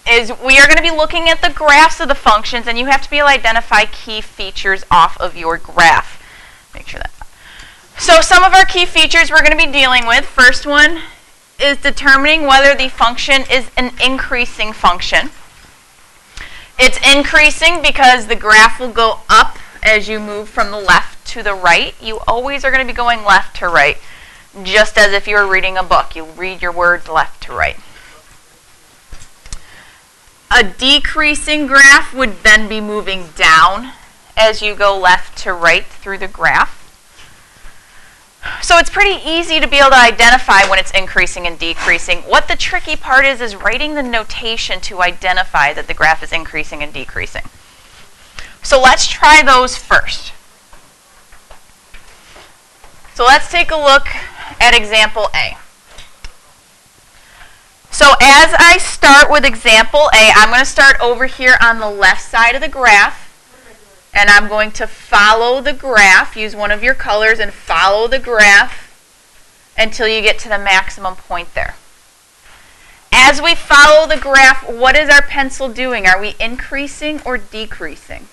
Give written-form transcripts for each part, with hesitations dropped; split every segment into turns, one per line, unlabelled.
is we are going to be looking at the graphs of the functions, and you have to be able to identify key features off of your graph. Make sure that's on. So some of our key features we're going to be dealing with. First one is determining whether the function is an increasing function. It's increasing because the graph will go up as you move from the left to the right. You always are going to be going left to right, just as if you were reading a book. You read your words left to right. A decreasing graph would then be moving down as you go left to right through the graph. So it's pretty easy to be able to identify when it's increasing and decreasing. What the tricky part is writing the notation to identify that the graph is increasing and decreasing. So let's try those first. So let's take a look at example A. So as I start with example A, I'm going to start over here on the left side of the graph. And I'm going to follow the graph, use one of your colors and follow the graph until you get to the maximum point there. As we follow the graph, what is our pencil doing? Are we increasing or decreasing?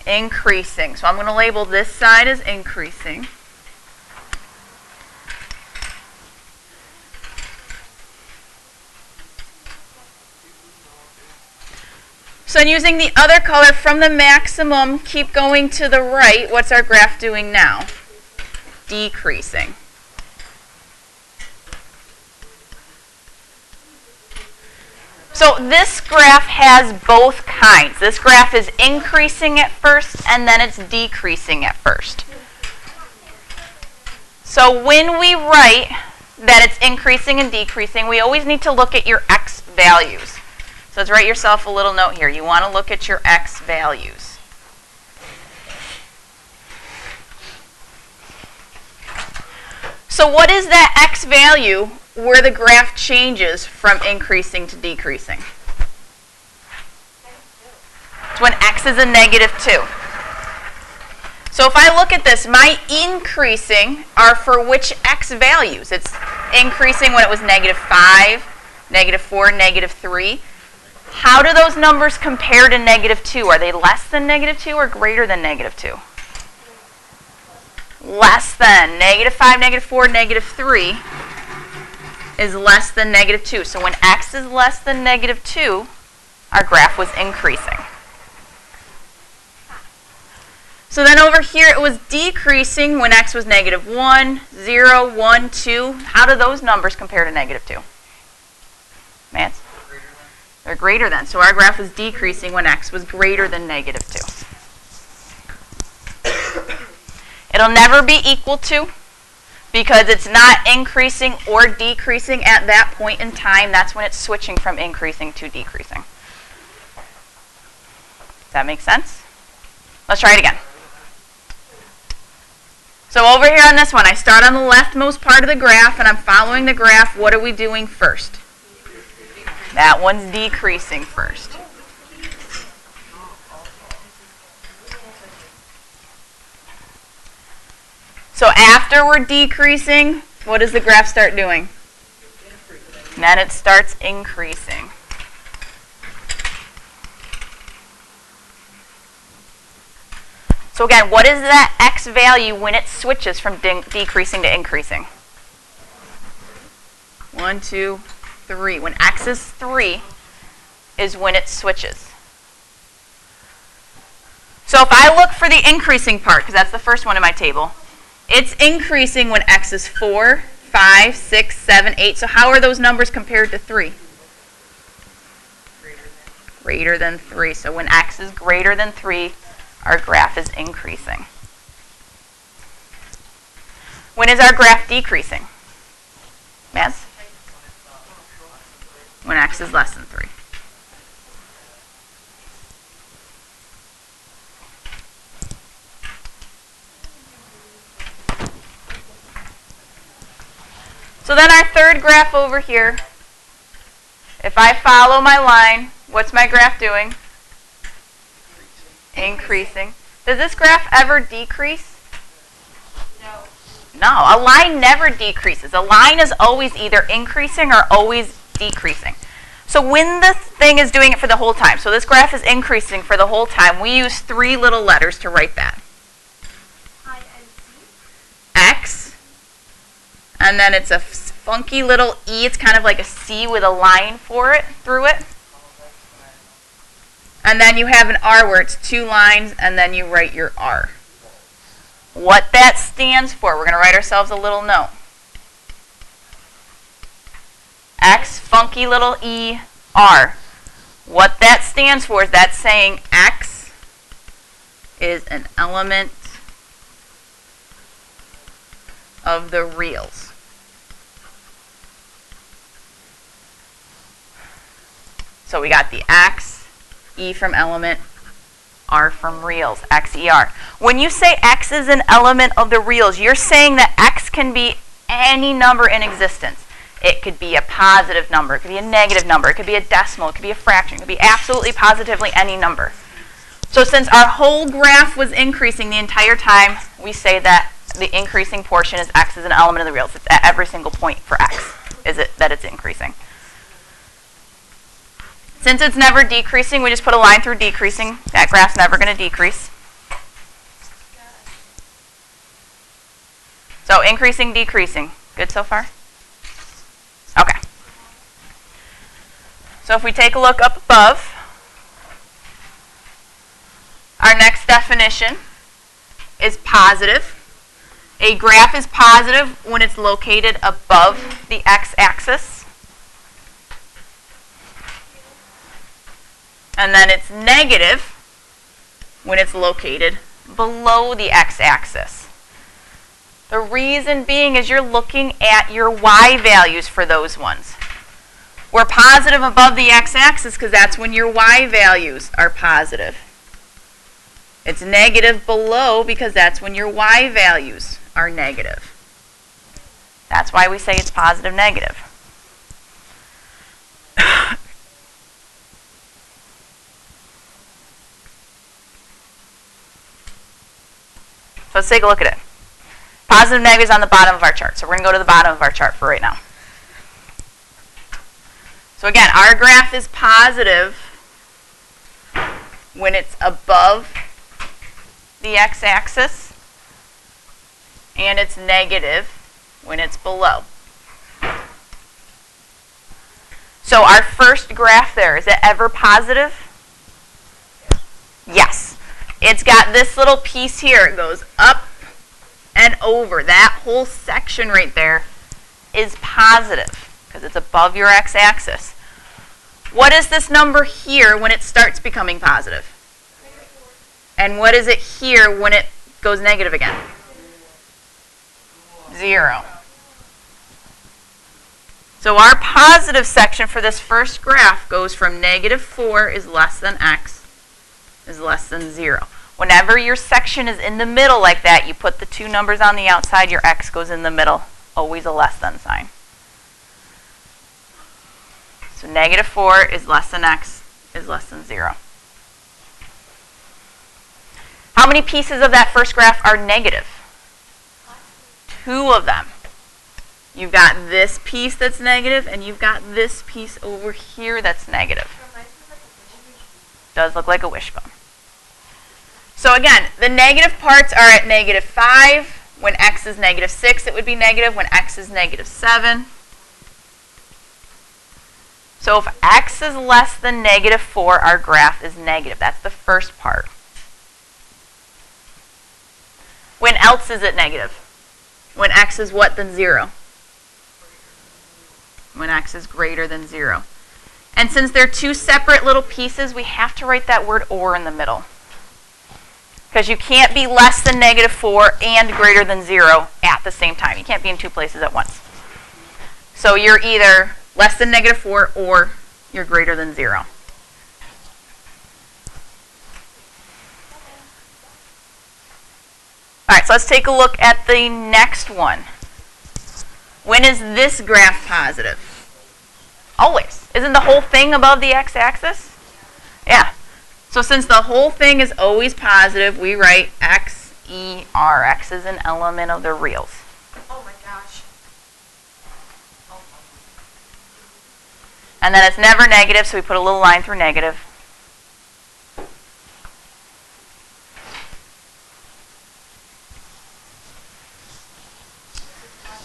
Increasing. So I'm going to label this side as increasing. So using the other color from the maximum, keep going to the right. What's our graph doing now? Decreasing. So this graph has both kinds. This graph is increasing at first and then it's decreasing at first. So when we write that it's increasing and decreasing, we always need to look at your x values. So let's write yourself a little note here. You want to look at your x values. So what is that x value where the graph changes from increasing to decreasing? It's when x is a -2. So if I look at this, my increasing are for which x values? It's increasing when it was -5, -4, -3. How do those numbers compare to -2? Are they less than -2 or greater than -2? Less than. -5, -4, -3 is less than -2. So when x is less than -2, our graph was increasing. So then over here it was decreasing when x was -1, 0, 1, 2. How do those numbers compare to -2? Mance? They're greater than. So our graph was decreasing when x was greater than -2. It'll never be equal to because it's not increasing or decreasing at that point in time. That's when it's switching from increasing to decreasing. Does that make sense? Let's try it again. So over here on this one, I start on the leftmost part of the graph and I'm following the graph. What are we doing first? That one's decreasing first. So after we're decreasing, what does the graph start doing? Then it starts increasing. So again, what is that x value when it switches from decreasing to increasing? 1, 2, 3. When x is 3 is when it switches. So if I look for the increasing part, because that's the first one in my table, it's increasing when x is 4, 5, 6, 7, 8. So how are those numbers compared to 3? Greater than 3. So when x is greater than 3, our graph is increasing. When is our graph decreasing? Yes? When x is less than 3. So then our third graph over here, if I follow my line, what's my graph doing? Increasing. Does this graph ever decrease? No. No, a line never decreases. A line is always either increasing or always decreasing. So when the thing is doing it for the whole time, so this graph is increasing for the whole time, we use 3 little letters to write that. X, and then it's a funky little E. It's kind of like a C with a line through it. And then you have an R where it's 2 lines, and then you write your R. What that stands for, we're going to write ourselves a little note. X, funky little E, R. What that stands for is that's saying X is an element of the reals. So we got the X, E from element, R from reals, XER. When you say X is an element of the reals, you're saying that X can be any number in existence. It could be a positive number, it could be a negative number, it could be a decimal, it could be a fraction, it could be absolutely positively any number. So since our whole graph was increasing the entire time, we say that the increasing portion is X is an element of the reals. It's at every single point for X that it's increasing. Since it's never decreasing, we just put a line through decreasing. That graph's never going to decrease. So increasing, decreasing. Good so far? Okay. So if we take a look up above, our next definition is positive. A graph is positive when it's located above the x-axis. And then it's negative when it's located below the x-axis. The reason being is you're looking at your y values for those ones. We're positive above the x-axis because that's when your y values are positive. It's negative below because that's when your y values are negative. That's why we say it's positive, negative. So let's take a look at it. Positive, negative is on the bottom of our chart. So we're going to go to the bottom of our chart for right now. So again, our graph is positive when it's above the x-axis, and it's negative when it's below. So our first graph there, is it ever positive? Yes. It's got this little piece here. It goes up and over. That whole section right there is positive because it's above your x-axis. What is this number here when it starts becoming positive? And what is it here when it goes negative again? 0. So our positive section for this first graph goes from -4 is less than x is less than 0. Whenever your section is in the middle like that, you put the 2 numbers on the outside, your x goes in the middle, always a less than sign. So -4 is less than x is less than 0. How many pieces of that first graph are negative? 2 of them. You've got this piece that's negative, and you've got this piece over here that's negative. Does look like a wishbone. So again, the negative parts are at -5. When x is -6, it would be negative. When x is -7. So if x is less than -4, our graph is negative. That's the first part. When else is it negative? When x is what than 0? When x is greater than 0. And since they're 2 separate little pieces, we have to write that word or in the middle. Because you can't be less than -4 and greater than 0 at the same time. You can't be in 2 places at once. So you're either less than -4 or you're greater than 0. All right, so let's take a look at the next one. When is this graph positive? Always. Isn't the whole thing above the x-axis? Yeah. So since the whole thing is always positive, we write XER. X is an element of the reals. Oh my gosh. And then it's never negative, so we put a little line through negative.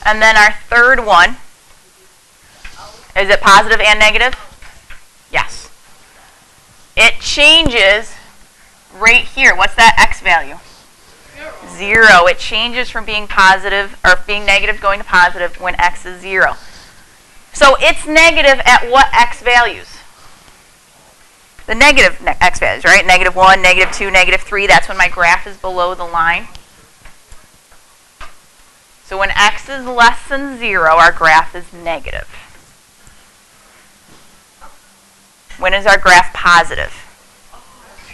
And then our third one, is it positive and negative? Yes. It changes right here. What's that x value? 0. It changes from being positive, or being negative going to positive when x is 0. So it's negative at what x values? The negative x values, right? -1, -2, -3. That's when my graph is below the line. So when x is less than 0, our graph is negative. When is our graph positive?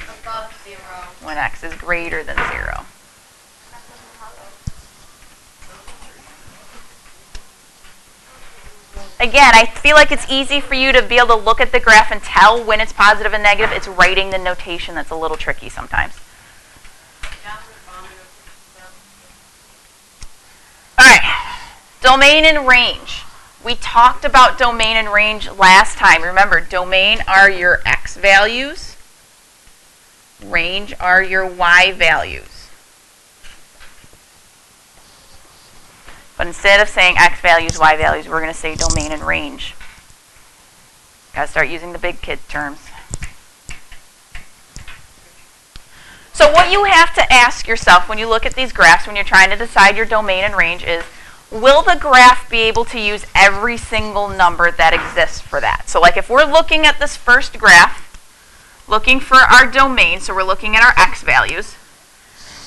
Above 0.
When x is greater than 0. Again, I feel like it's easy for you to be able to look at the graph and tell when it's positive and negative. It's writing the notation that's a little tricky sometimes. All right, domain and range. We talked about domain and range last time. Remember, domain are your x values. Range are your y values. But instead of saying x values, y values, we're going to say domain and range. Got to start using the big kid terms. So what you have to ask yourself when you look at these graphs, when you're trying to decide your domain and range is, will the graph be able to use every single number that exists for that? So like if we're looking at this first graph, looking for our domain, so we're looking at our x values,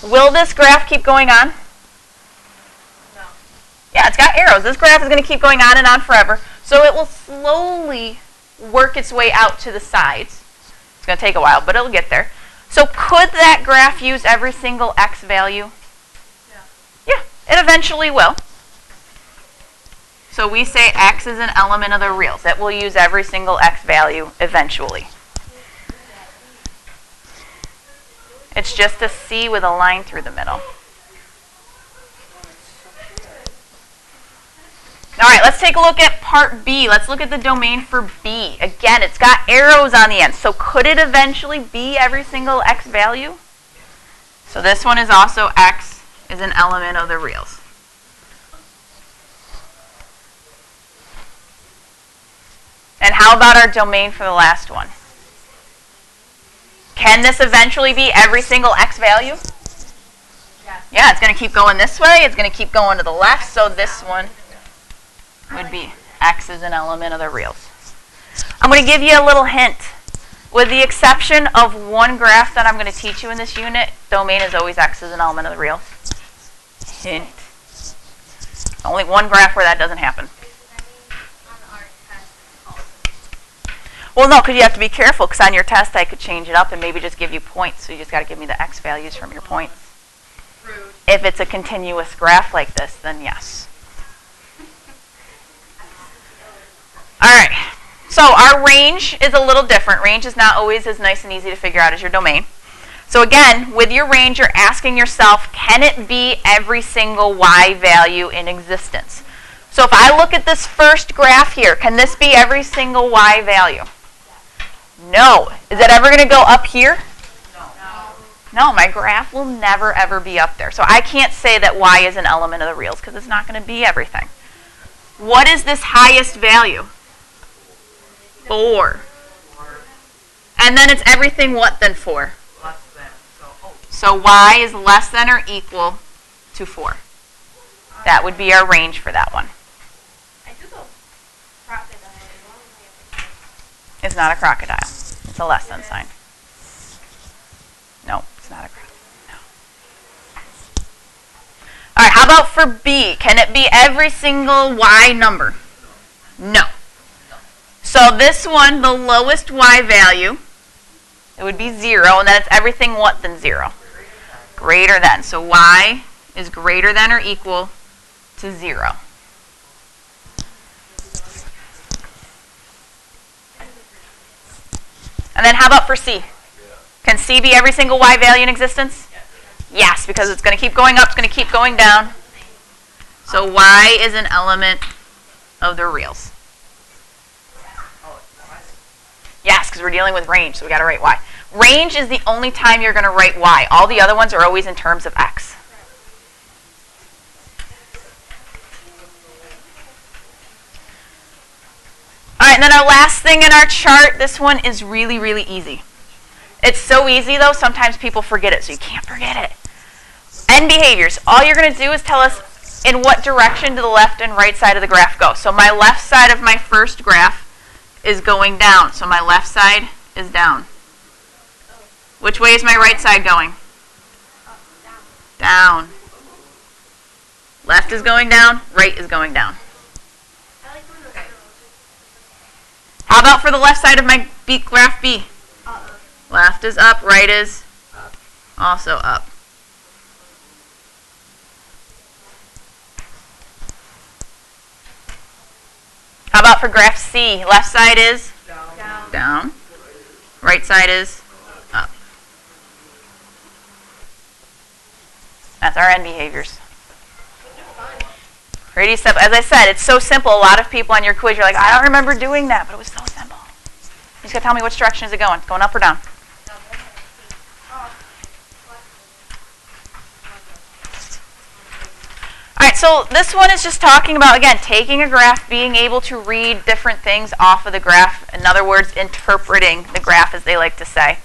will this graph keep going on?
No.
Yeah, it's got arrows. This graph is going to keep going on and on forever. So it will slowly work its way out to the sides. It's going to take a while, but it'll get there. So could that graph use every single x value? Yeah, it eventually will. So we say x is an element of the reals. It will use every single x value eventually. It's just a C with a line through the middle. All right, let's take a look at part B. Let's look at the domain for B. Again, it's got arrows on the end. So could it eventually be every single x value? So this one is also x is an element of the reals. And how about our domain for the last one? Can this eventually be every single x value?
Yes.
Yeah, it's going to keep going this way. It's going to keep going to the left. So this one would be x is an element of the reals. I'm going to give you a little hint. With the exception of one graph that I'm going to teach you in this unit, domain is always x is an element of the reals. Hint. Only one graph where that doesn't happen. Well, no, because you have to be careful, because on your test I could change it up and maybe just give you points. So you just got to give me the x values from your points.
Rude.
If it's a continuous graph like this, then yes. All right, so our range is a little different. Range is not always as nice and easy to figure out as your domain. So again, with your range, you're asking yourself, can it be every single y value in existence? So if I look at this first graph here, can this be every single y value? No. Is it ever going to go up here? No, my graph will never, ever be up there. So I can't say that y is an element of the reals because it's not going to be everything. What is this highest value? 4. And then it's everything what then 4?
Less than.
So y is less than or equal to 4. That would be our range for that one. It's not a crocodile. It's a less than sign. No, it's not a crocodile. No. All right, how about for B? Can it be every single y number? No. So this one, the lowest y value, it would be 0, and then it's everything what than 0? Greater than. So y is greater than or equal to 0. And then how about for C? Can C be every single y value in existence? Yes, because it's going to keep going up, it's going to keep going down. So y is an element of the reals. because we're dealing with range, so we got to write y. Range is the only time you're going to write y. All the other ones are always in terms of x. All right, and then our last thing in our chart, this one is really, really easy. It's so easy, though, sometimes people forget it, so you can't forget it. End behaviors. All you're going to do is tell us in what direction do the left and right side of the graph go. So my left side of my first graph is going down. So my left side is down. Which way is my right side going? Down. Left is going down, right is going down. How about for the left side of my graph B? Left is up, right is also up. How about for graph C? Left side is down. Right side is up. That's our end behaviors. Pretty simple. As I said, it's so simple. A lot of people on your quiz, you're like, I don't remember doing that, but it was so simple. You just got to tell me which direction is it going. Going up or down? All right, so this one is just talking about, again, taking a graph, being able to read different things off of the graph. In other words, interpreting the graph, as they like to say.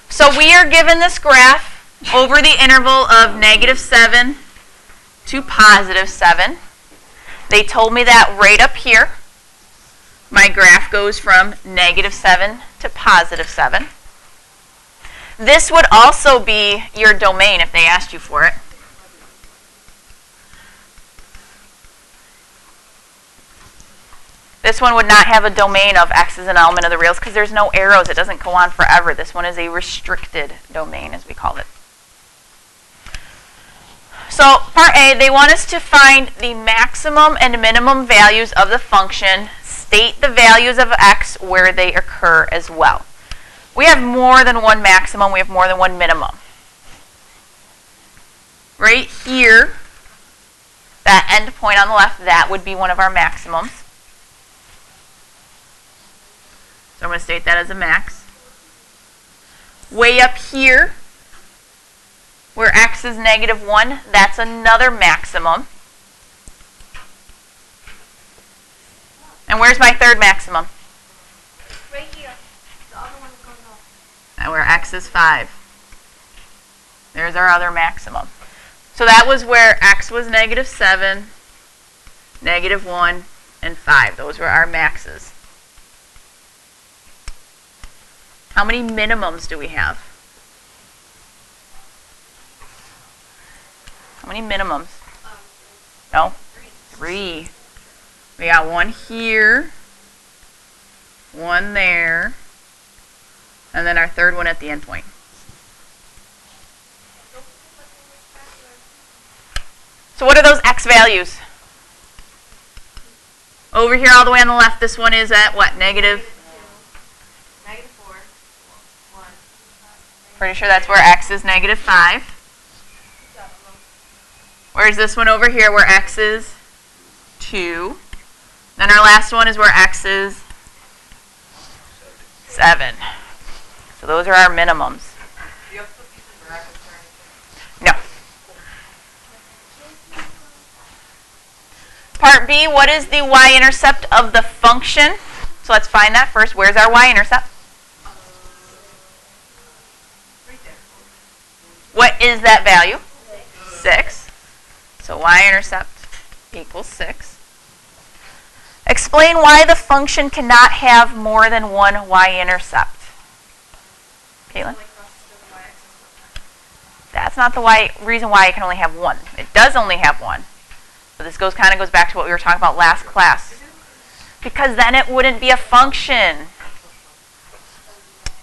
So we are given this graph over the interval of -7 to +7. They told me that right up here, my graph goes from -7 to +7. This would also be your domain if they asked you for it. This one would not have a domain of x is an element of the reals because there's no arrows. It doesn't go on forever. This one is a restricted domain, as we call it. So part A, they want us to find the maximum and minimum values of the function, state the values of x where they occur as well. We have more than one maximum. We have more than one minimum. Right here, that end point on the left, that would be one of our maximums. So I'm going to state that as a max. Way up here, where x is -1, that's another maximum. And where's my third maximum?
Right here. The other one goes off.
And where x is 5. There's our other maximum. So that was where x was -7, -1, and 5. Those were our maxes. How many minimums do we have? How many minimums? No? 3. We got one here, one there, and then our third one at the end point. So what are those x values? Over here all the way on the left, this one is at what? -4, 1. Pretty sure that's where x is -5. Where's this one over here where x is 2? Then our last one is where x is 7. So those are our minimums.
Do you have to put these in brackets or anything?
No. Part B, what is the y-intercept of the function? So let's find that first. Where's our y-intercept?
Right there.
What is that value? 6. So y-intercept equals 6. Explain why the function cannot have more than one y-intercept. Caitlin? That's not the reason why it can only have one. It does only have one. But this kind of goes back to what we were talking about last class. Because then it wouldn't be a function.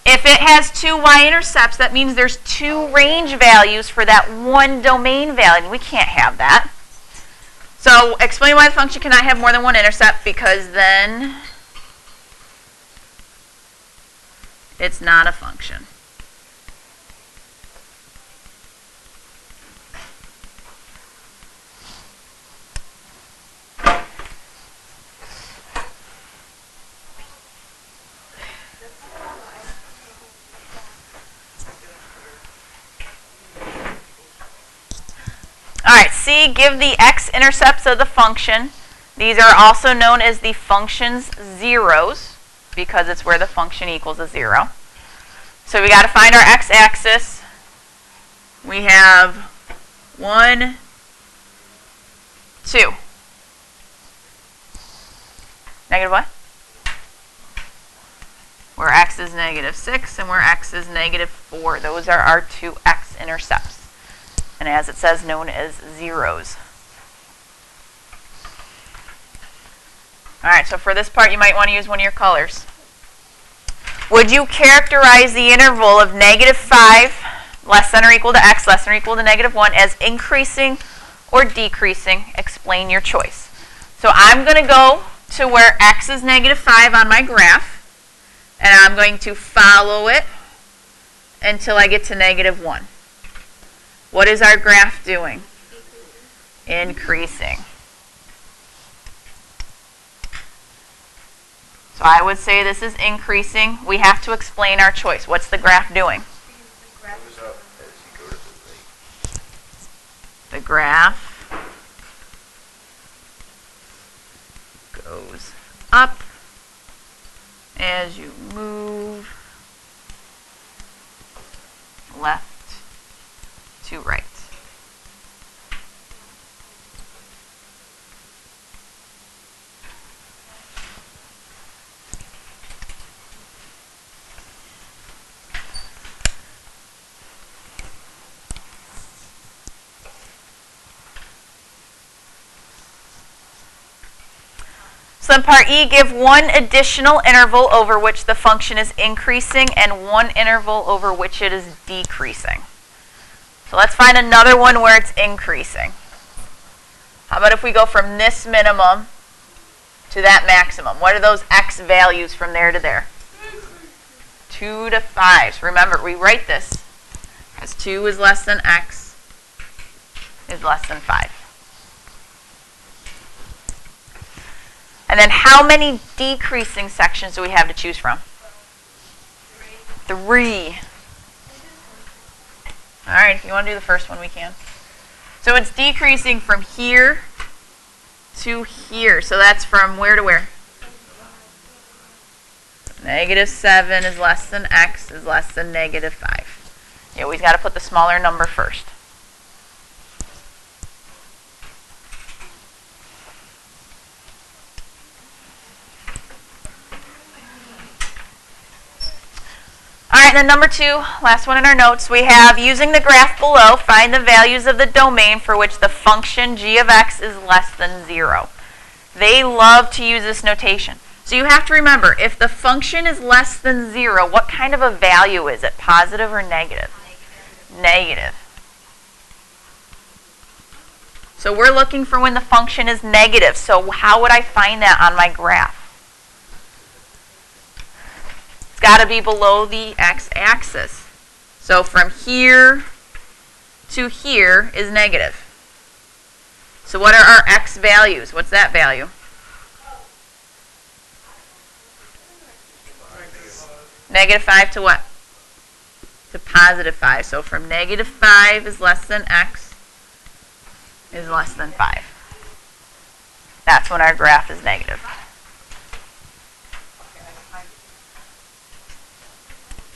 If it has 2 y-intercepts, that means there's 2 range values for that one domain value. We can't have that. So explain why the function cannot have more than one intercept, because then it's not a function. All right, C, give the x-intercepts of the function. These are also known as the function's zeros because it's where the function equals a 0. So we got to find our x-axis. We have 1, 2. Negative what? Where x is -6 and where x is -4. Those are our two x-intercepts. And as it says, known as zeros. All right, so for this part, you might want to use one of your colors. Would you characterize the interval of -5 less than or equal to x less than or equal to -1 as increasing or decreasing? Explain your choice. So I'm going to go to where x is -5 on my graph, and I'm going to follow it until I get to -1. What is our graph doing? Increasing. So I would say this is increasing. We have to explain our choice. What's the graph doing? The graph goes up as you move left to right. So in part E, give one additional interval over which the function is increasing and one interval over which it is decreasing. So let's find another one where it's increasing. How about if we go from this minimum to that maximum? What are those x values from there to there? 2 to 5. So remember, we write this as 2 is less than x is less than 5. And then how many decreasing sections do we have to choose from? 3. All right, if you want to do the first one, we can. So it's decreasing from here to here. So that's from where to where? -7 is less than x is less than -5. You always got to put the smaller number first. All right, and then number 2, last one in our notes, we have using the graph below, find the values of the domain for which the function g of x is less than 0. They love to use this notation. So you have to remember, if the function is less than 0, what kind of a value is it? Positive or negative? Negative. So we're looking for when the function is negative. So how would I find that on my graph? It's got to be below the x-axis. So from here to here is negative. So what are our x values? What's that value? -5 to what? To +5. So from -5 is less than x is less than 5. That's when our graph is negative.